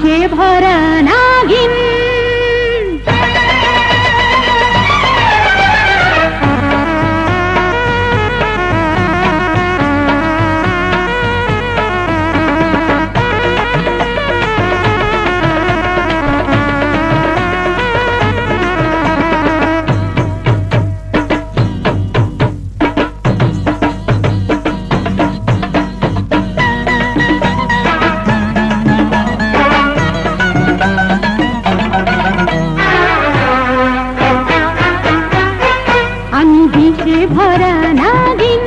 বিষে ভরা নাগিন ভরা নাগিন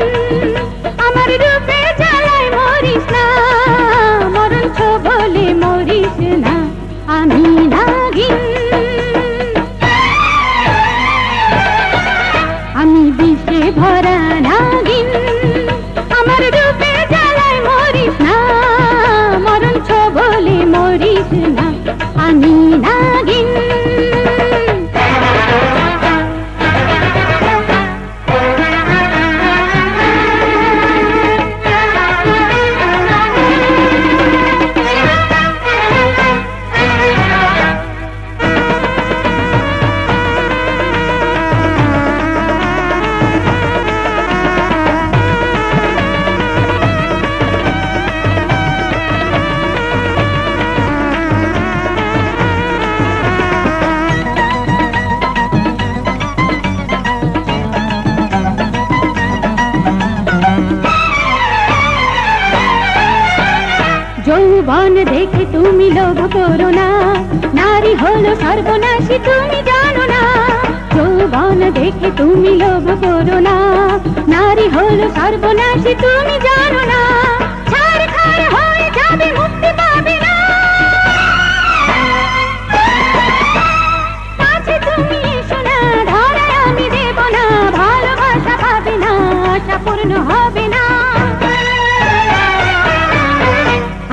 আমার রূপে জ্বালায় মরিস না মরণ বলে মরিস না আমি নাগিন আমি বিষে ভরা নাগিন আমার রূপে জ্বালায় মরিস না মরণ বলে মরিস না আমি নাগিন যৌবন দেখে তুমি লোভ করো না নারী হলো সর্বনাশী তুমি জানো না যৌবন দেখে তুমি লোভ করো না নারী হলো সর্বনাশী তুমি জানো না ছাড়খাড় হয়ে যাবে মুক্তি পাবে না কাছে তুমি এসো না ধরায় আমি দেব না ভালোবাসা পাবে না আশা পূর্ণ হবে না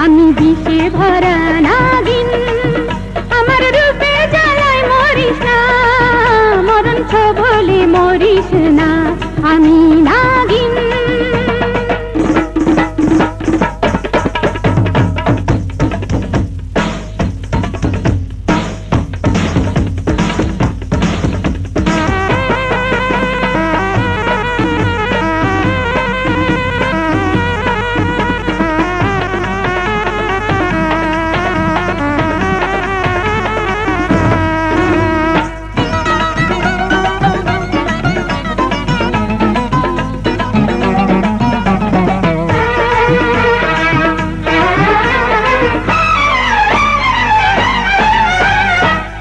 আমি বিষে ভরা নাগিন আমার রূপে জ্বালায় মরিস না মরণ বলে মরিস না আমি নাগিন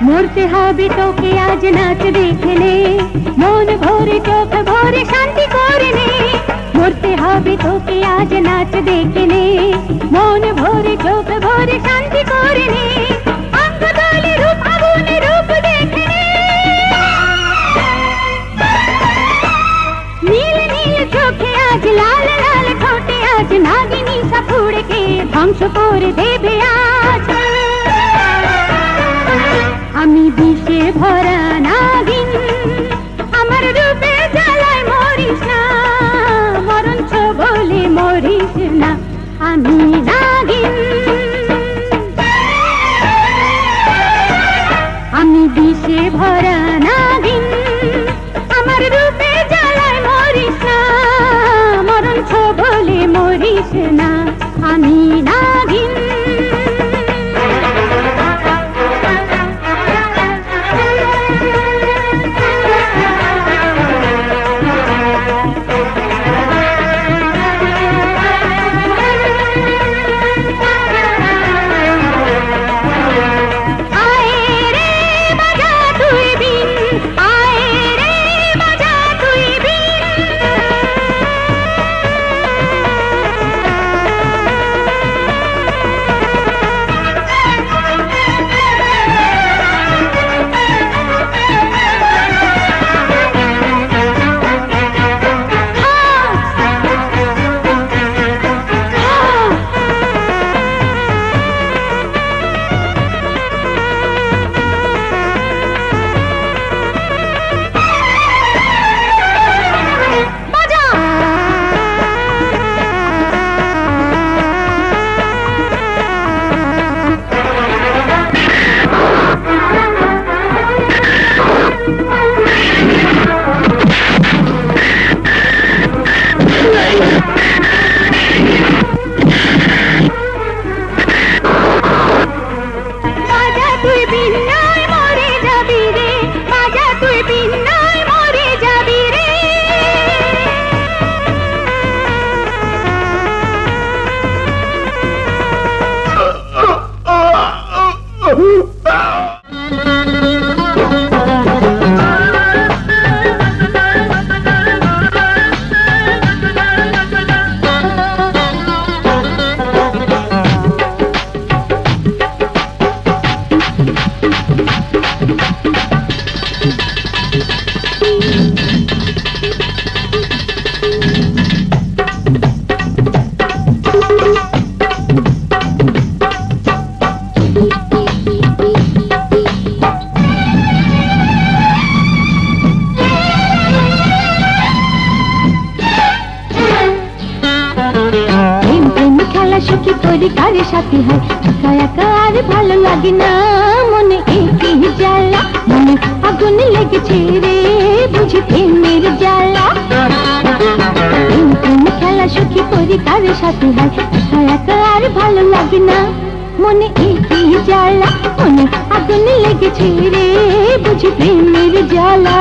মরতে হবে তোকে আজ নাচ দেখে নে মন ভরে চোখ ভরে শান্তি করে নে মরতে হবে তোকে আজ নাচ দেখে নে মন ভরে চোখ ভরে শান্তি করে নে অঙ্গ দলে রূপ আগুনে রূপ দেখে নে নীল নীল চোখে আজ লাল লাল ঠোঁটে আজ নাগিনী সাপুড়কে ধ্বংস করে দেবে আজ আমি বিষে ভরা নাগিন আমার রূপে জ্বালায় মরিস না মরণ বলে মরিস না আমি নাগিন আমি বিষে ভরা নাগিন আমার রূপে জ্বালায় মরিস না মরণ বলে মরিস না আমি নাগিন খেলা সুখী করি কারে সাথী হয়, একা একা আর ভালো লাগে না, মনে একই জ্বালা, মনে আগুন লেগেছে রে, বুঝি প্রেমের জ্বালা। খেলা সুখী করি কারে সাথী হয়, একা একা আর ভালো লাগে না, মনে একই জ্বালা, মনে আগুন লেগেছে রে, বুঝি প্রেমের জ্বালা।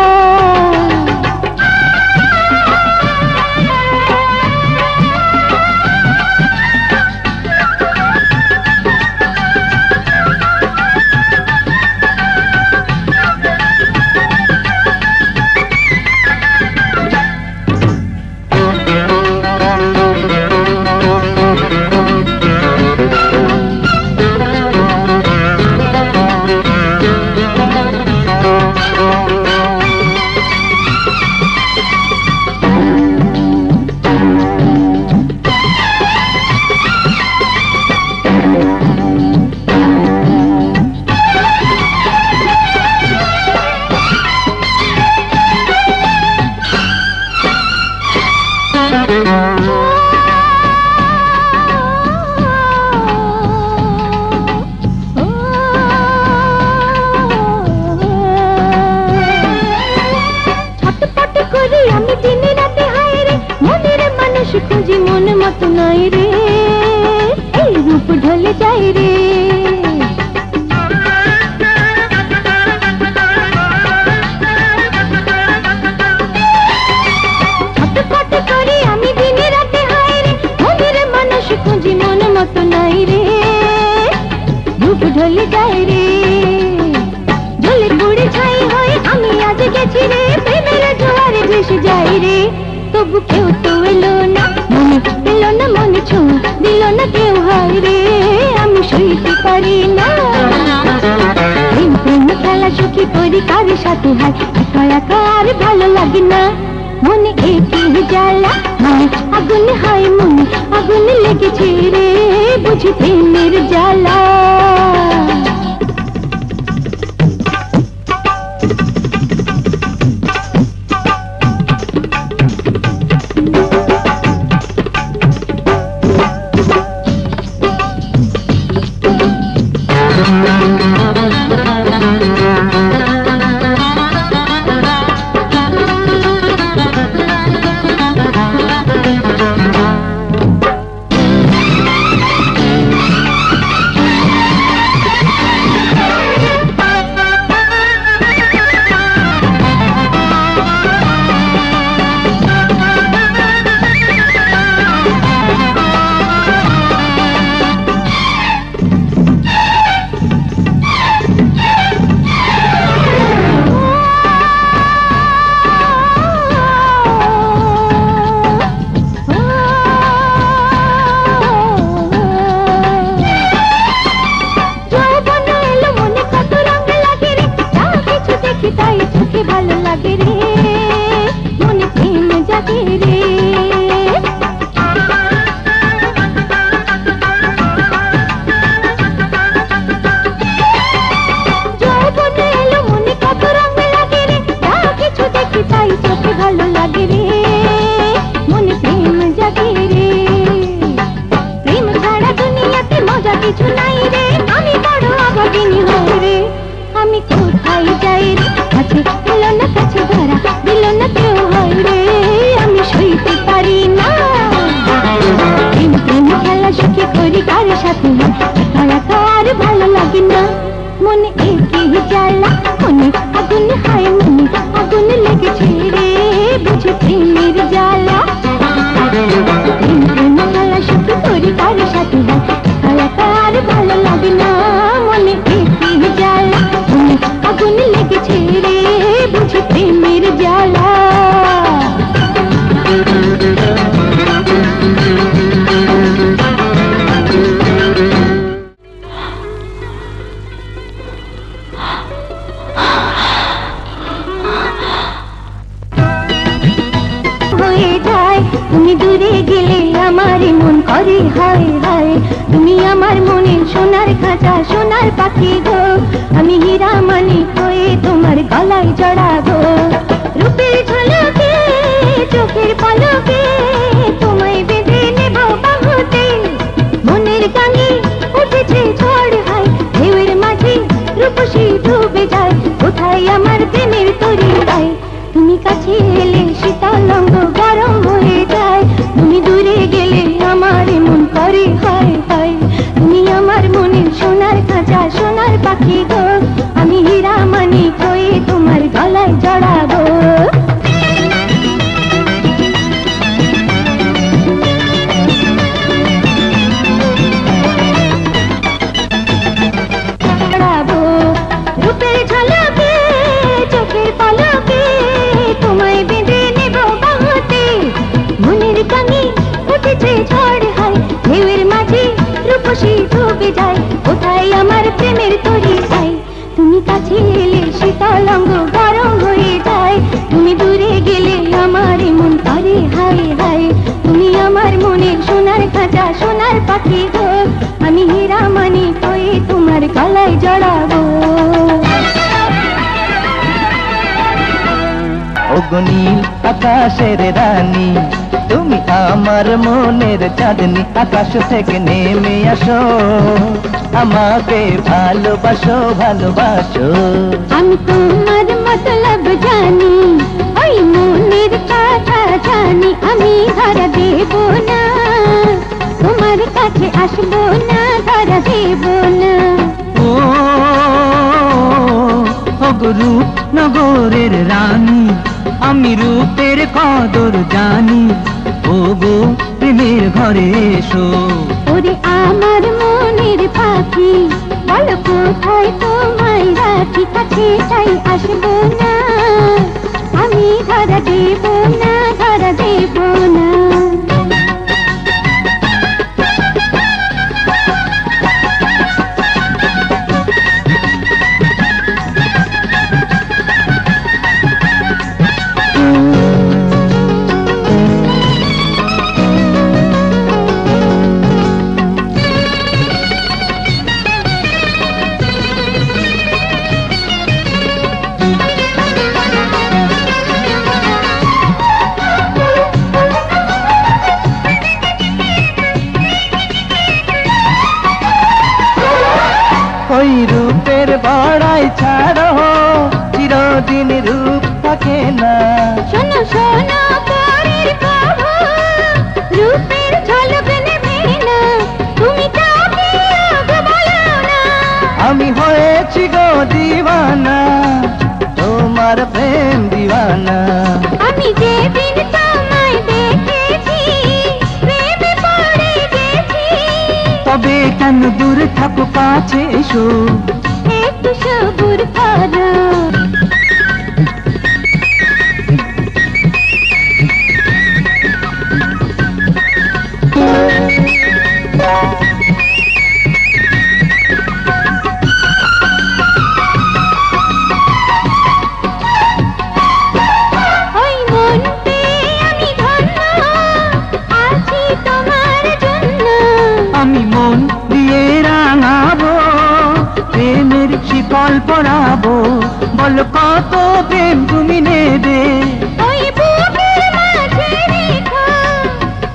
খুঁজি মন মতো নয় রে, এই রূপ ঢলে যায় রে, ছটফট করি আমি দিনে রাতে হায় রে, মনের মানুষ খুঁজি মন মতো নয় রে, রূপ ঢলে যায় রে, জ্বলে পুড়ে ছাই হয়ে আমি আজ গেছি রে, প্রেমের জোয়ারে ভেসে যাই রে, তবু কেউ তো এলো না, মনে পেল না, মনে ছোঁয়া দিল না কেউ, হয় রে আমি সইতে পারি না। প্রেম প্রেম খেলা সুখী করি কারে সাথে হয়, একা একা আর ভালো লাগে না, মনে একই জ্বালা, মনে আগুন হয়, মনে আগুন লেগেছে রে, বুঝি প্রেমের জ্বালা। ভালো লাগে রে, মনে প্রেম জাগে রে, যৌবনে এলো মনে কত রঙ লাগে রে, যা কিছু দেখি তাই চোখে ভালো লাগে রে, মনে প্রেম জাগে রে, প্রেম ছাড়া দুনিয়াতে মজা কিছু নাই রে, আমি বড় অভাগিনী হই রে, আমি কোথায় যাই রে, কাছে দিল না, কাছে ধরা দিল না কেউ, হয় রে আমি সইতে পারি না। প্রেম প্রেম খেলা সুখী করি কারে সাথে হয়, একা একা আর ভালো লাগে না, মনে একই জ্বালা, মনে আগুন হয়, মনে আগুন লেগেছে রে, বুঝি প্রেমের জ্বালা। প্রেম প্রেম খেলা সুখী করি কারে সাথে হয়, একা একা আর ভালো লাগে না, মনে একই জ্বালা, মনে আগুন লেগেছে রে, বুঝি প্রেমের জ্বালা। হয়ে যায় তুমি দূরে গেলে আমার মন করে হায় হায়, তুমি আমার মনে সোনার খাঁচা, সোনার পাখি গো, আমি হীরা মানিক হয়ে তোমার গলায় জড়াবো, রূপের ঝলকে চোখের পলকে তোমায় বেঁধে নেব বাহুতে, রূপসী ডুবে যায়, কোথায় আমার প্রেমের তরি চাই। তুমি কাছে এলে শীতল অঙ্গ গরম হয়ে যায়, তুমি দূরে গেলে আমার মন করে হায় হায়। তুমি আমার মনে সোনার খাঁচা সোনার পাখি গো, আমি হীরা মানিক হয়ে তোমার গলায় জড়াবো। অগ্নিল আকাশের রানী, তুমি আমার মনের চাঁদনি, আকাশ থেকে নেমে আসো, আমাকে ভালোবাসো ভালোবাসো। আমি তোমার মতলব জানি, ওই মনের কথা জানি, আমি ধরা দেব না, তোমার কাছে আসবো না, ধরা দেব না। ও রূপ নগরের রানী, আমি রূপের কদর জানি, ও গো প্রেমের ঘরে এসো। ওরে আমার মনের পাখি, বলো কোথায় তোমায় রাখি, কাছে তাই আসবো না, আমি ধরা দেব না, ধরা দেব না। ওই রূপের বড়াই ছাড়ো, চিরদিন রূপ থাকে না। শোনো শোনো পরের কথা, রূপের ঝলক নেবে না, তুমি কাউকে আগে বলো না। আমি হয়েছি গো দিওয়ানা, তোমার প্রেম দিওয়ানা। আমি যেদিন তোমায় দেখেছি, প্রেমে পড়ে গেছি। তবে কেন দূর থাকো, কাছে এসো, একটু সবুর করো। ওই মন পেয়ে আমি ধন্য, আছি তোমার জন্য। আমি মন দিয়ে রাঙাবো, প্রেমের শিকল পরাবো, বলো কত প্রেম তুমি নেবে। ওই বুকের মাঝে রেখো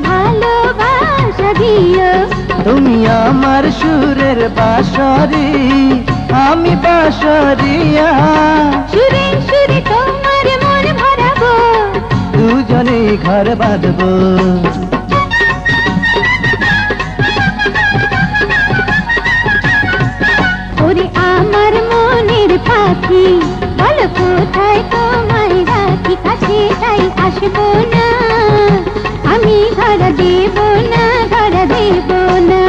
ভালোবাসা দিও, তুমি আমার সুরের বাঁশরি, আমি বাঁশরিয়া। সুরে সুরে তোমার মন ভরাবো, দুজনে ঘর বাঁধবো। ওরে আমার মনের পাখি, বলো কোথায় তোমায় রাখি, কাছে তাই আসবো না, আমি ধরা দেব না, ধরা দেব না।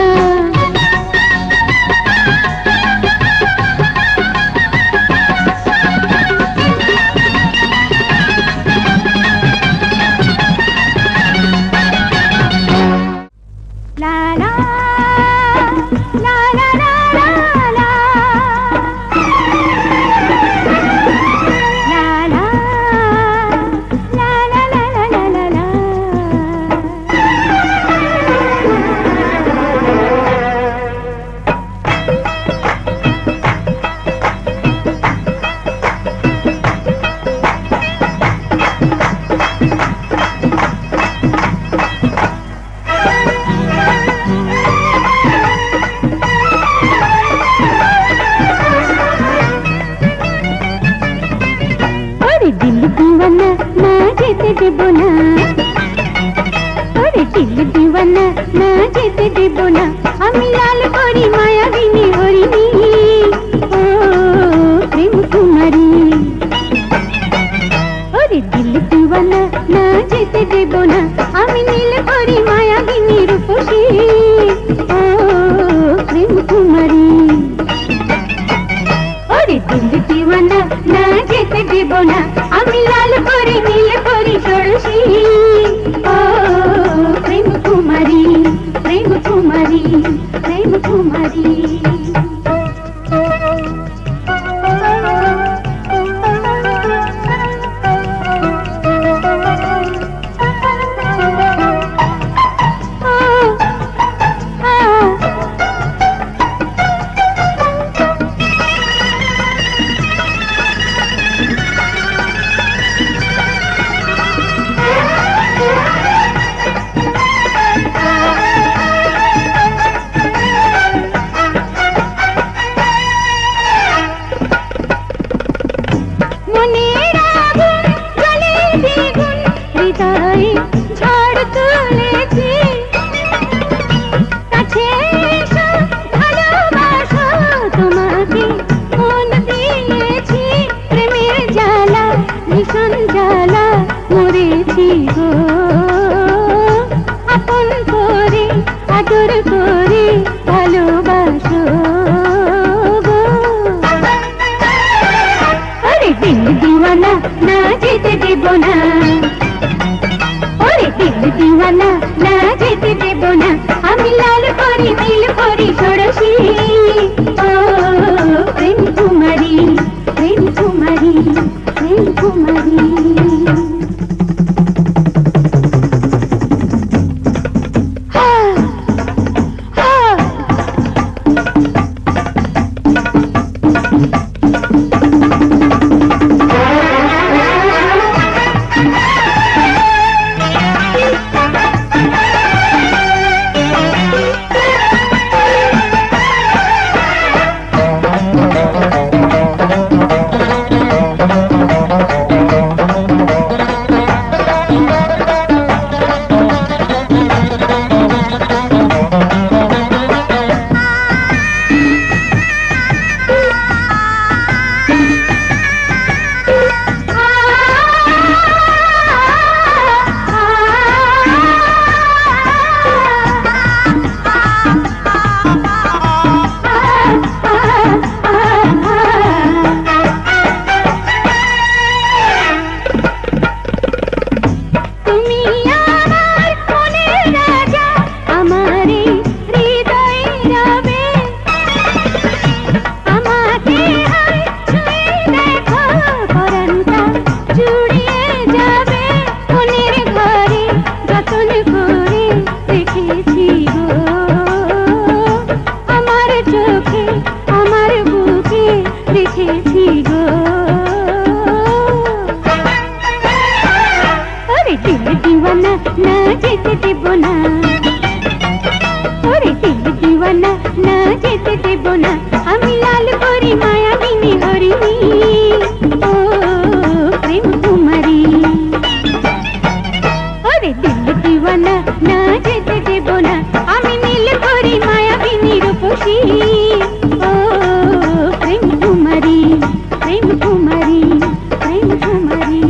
লা লা লা লা লা লা লা, লা লা লা লা লা লা লা লা। ওরে দিল দিওয়ানা, না যেতে দেব না, ওরে দিল দিওয়ানা, না যেতে দেব না, আমি লাল করি মায়াবিনী হরিণী, ও প্রেম কুমারী। ওরে দিল দিওয়ানা, না যেতে দেব না, আমি নীল করি মায়াবিনী রূপসী, ও প্রেম কুমারী। ওরে দিল দিওয়ানা, না যেতে দেব না, আমি লাল করি নীল করি ষোড়শী, ও প্রেম কুমারী, প্রেম কুমারী, প্রেম প্রেম কুমারী। ঝড় তুলেছি কাছে এসো ভালোবাসো তোমাকে মন দিয়েছি প্রেমের জ্বালা ভীষণ জ্বালা মরেছি গো আপন করে আদর করে ভালোবাসো গো। আরে দিল দিওয়ানা না যেতে দেব না, দিল দিওয়ানা না যেতে দেব না, আমি লাল করি নীল করি ষোড়শী। ও প্রেম কুমারী প্রেম কুমারী প্রেম কুমারী। দিওয়ানা না যেতে দেব না, ওরে দিল দিওয়ানা না যেতে দেব না, আমি লাল করি মায়াবিনী হরিণী। ও প্রেম কুমারী ওরে দিল দিওয়ানা না যেতে দেব না, আমি নীল করি মায়াবিনী রূপসী। ও প্রেম কুমারী প্রেম কুমারী প্রেম কুমারী।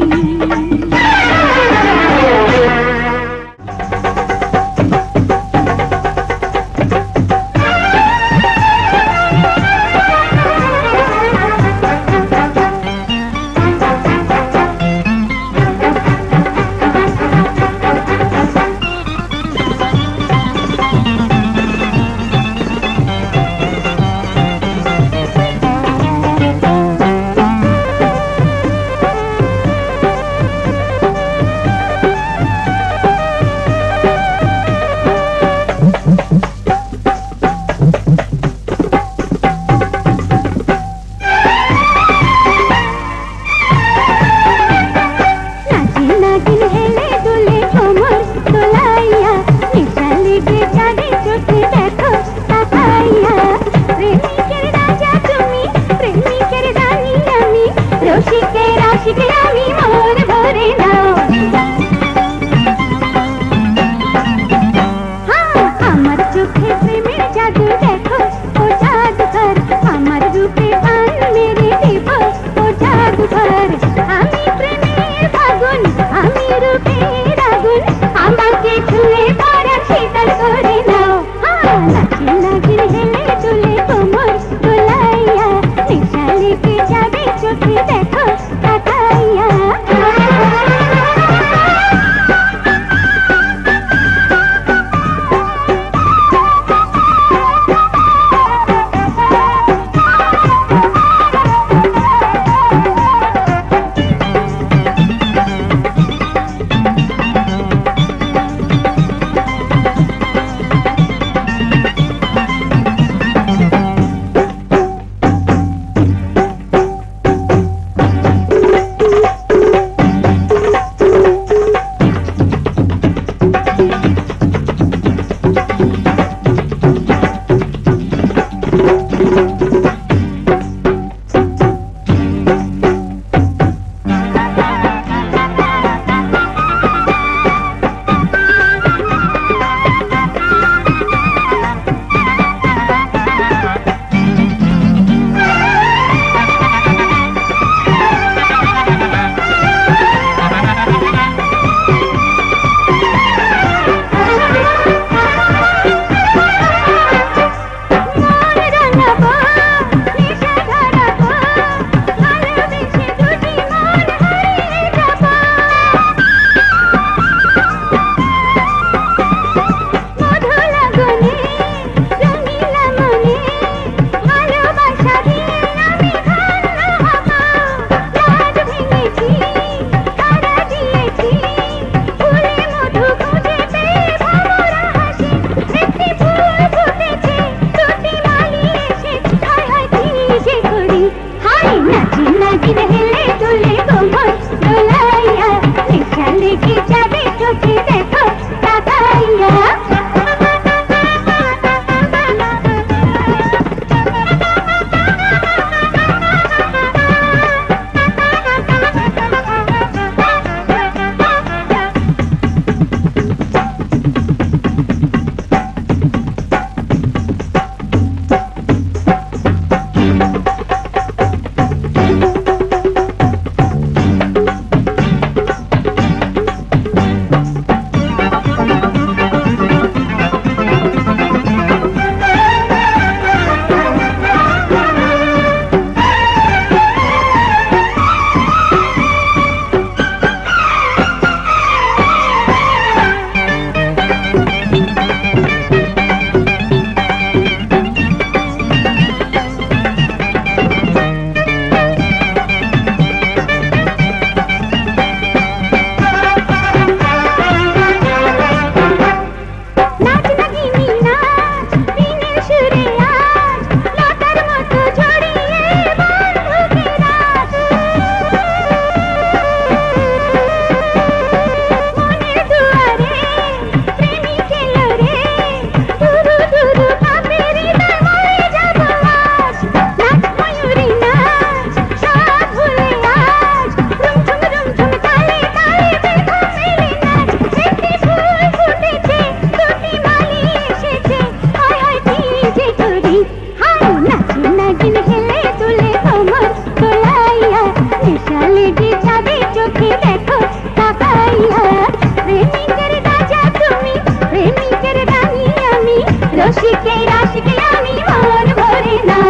প্রেমের আশিকে আমি মন ভরে না।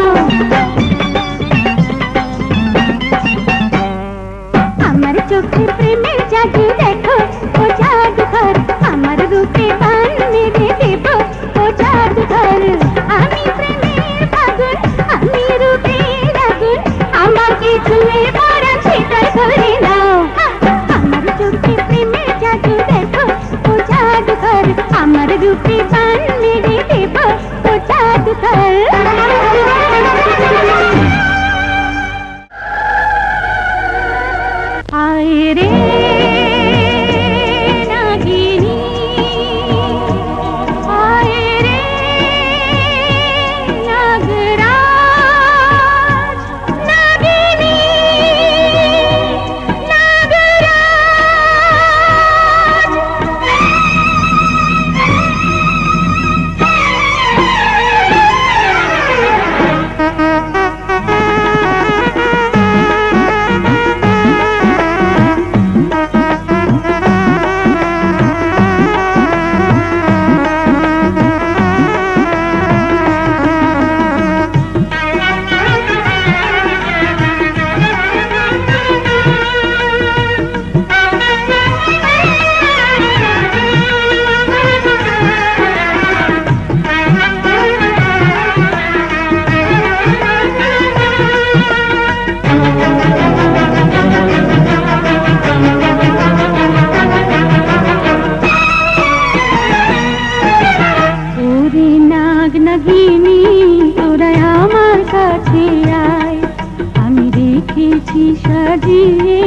আমার চোখে প্রেমের জাদু দেখো ও জাদুঘর, আমার রূপে বান মেরে দেব ও জাদুঘর। আমি প্রেমের পাগল, আমি রূপের আগুন, আমাকে ছুঁয়ে পরাণ শীতল করে নাও। আমার চোখে প্রেমের জাদু দেখো ও জাদুঘর, আমার রূপে বান মেরে দেব ও জাদুঘর। আয় রে নাগিনী, আয় রে নাগরাজ, নাগিনী নাগরাজ। ওরে নাগ নাগিনী তোরা আমার কাছে আয়, আমি রেখেছি সাজিয়ে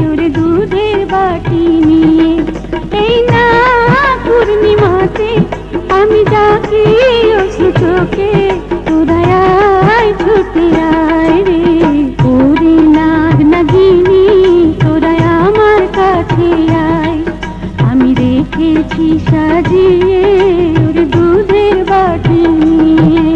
ওরে দুধের বাটি নিয়ে। এই না পূর্ণিমাতে আমি ডাকি অশ্রু চোখে, তোরা আয় ছুটে আয় রে। ওরে নাগ নাগিনী তোরা আমার কাছে আয়, আমি রেখেছি সাজিয়ে ওরে দুধের বাটি নিয়ে।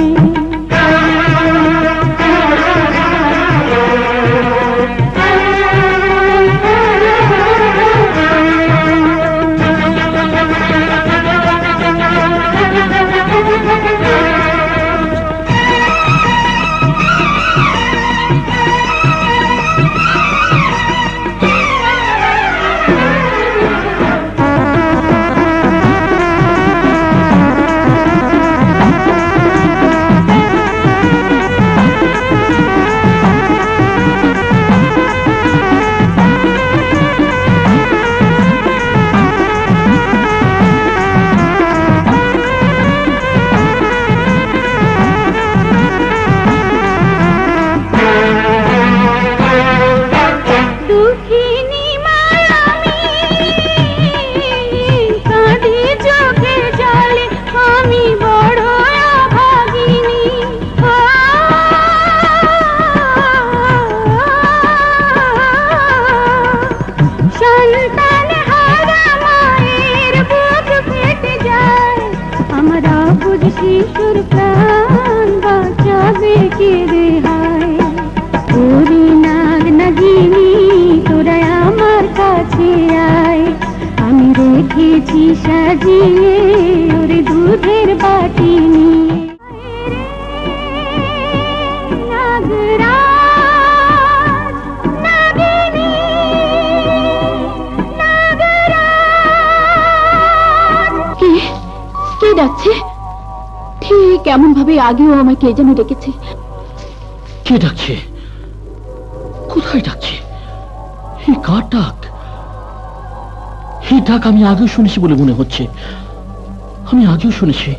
দুঃখিনী মায়ামি কাঁদি চোখের জলে, আমি বড় অভাগিনী। সন্তান হারা মায়ের বুক ফেটে যায়, আমার অবুঝ শিশুর প্রাণ বাঁচাবে কে রে হায়। ওরে নাগ নাগিনী তোরা আমার কাছে আয়, আমি রেখেছি সাজিয়ে ওরে দুধের বাটি নিয়ে। নাগরাজ, নাগিনী নাগরাজ। কে কে ডাকছে? ঠিক এমন ভাবে আগেও আমায় কে যেন ডেকেছে। কে ডাকছে? কোথায় ডাকছে? এই কার ডাক? এই ডাক আমি আগেও শুনেছি বলে মনে হচ্ছে, আমি আগেও শুনেছি।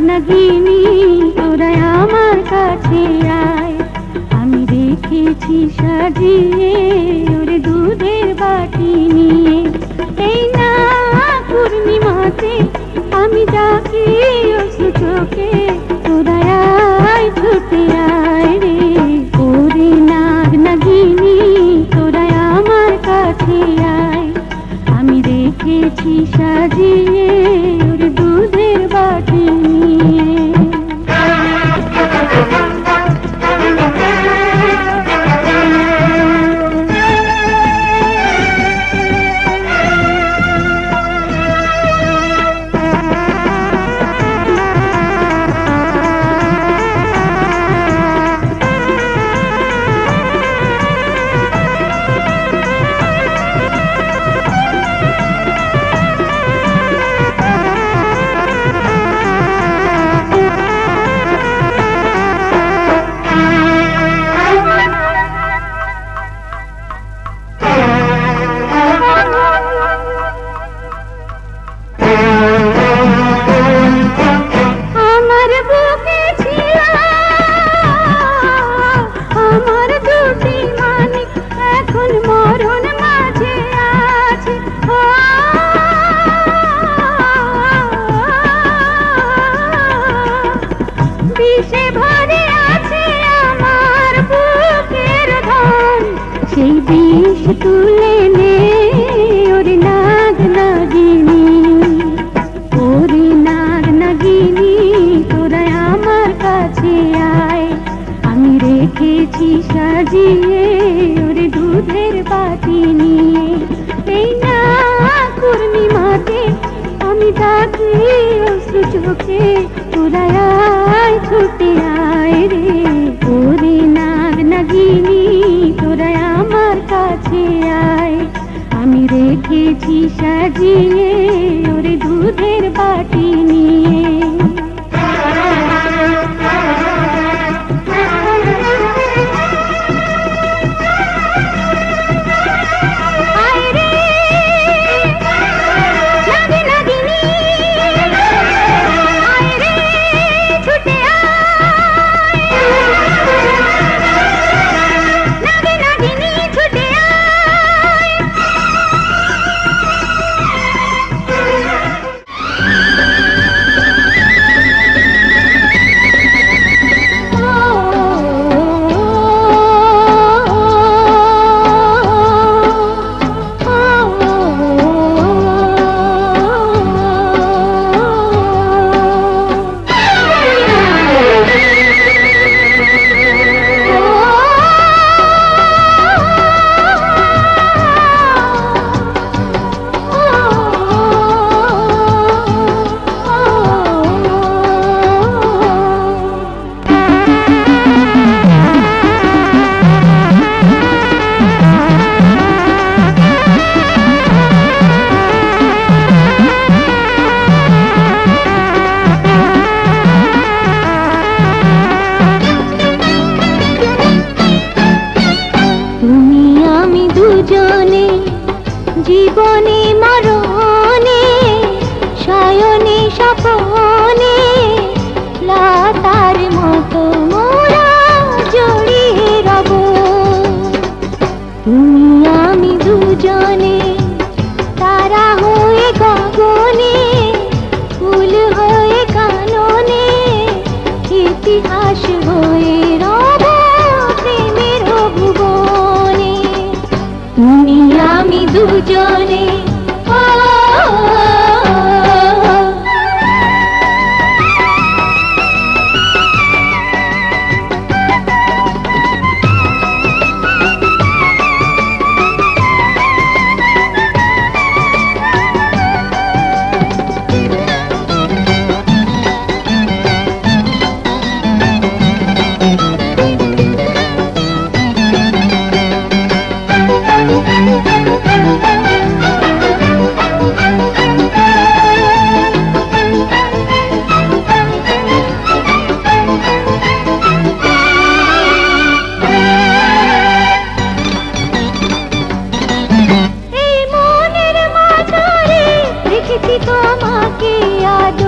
নাগিনী তোরা আমার কাছে আয়, আমি রেখেছি সাজিয়ে ওরে দুধের বাটি নিয়ে। এই না পূর্ণিমাতে আমি ডাকি অশ্রু চোখে, তোরা আয় ছুটে আয় রে। ওরে নাগ নাগিনী রেখেছি সাজিয়ে ওর দুধের বাটি নিয়ে। সেই বিষ তুলে নে ওরে নাগ নাগিনী, ওরে নাগ নাগিনী তোরা আমার কাছে আয়, আমি রেখেছি সাজিয়ে ওরে দুধের বাটি নিয়ে। এই না পূর্ণিমাতে আমি ডাকি অশ্রু চোখে, তোরা আয় ছুটে আয় রে, ওরে নাগ নাগিনী তোরা আমার কাছে আয়, আমি রেখেছি সাজিয়ে ওরে দুধের বাটি নিয়ে। জীবনে মরণে শয়নে স্বপনে লতার মতো মোরা জড়িয়ে রব, তুমি আমি দুজনে তারা হয়ে গগনে, ফুল হয়ে কাননে, ইতিহাস হয়ে রব প্রেমের ভুবনে, তুমি আমি দুজনে। তোমাকে আদর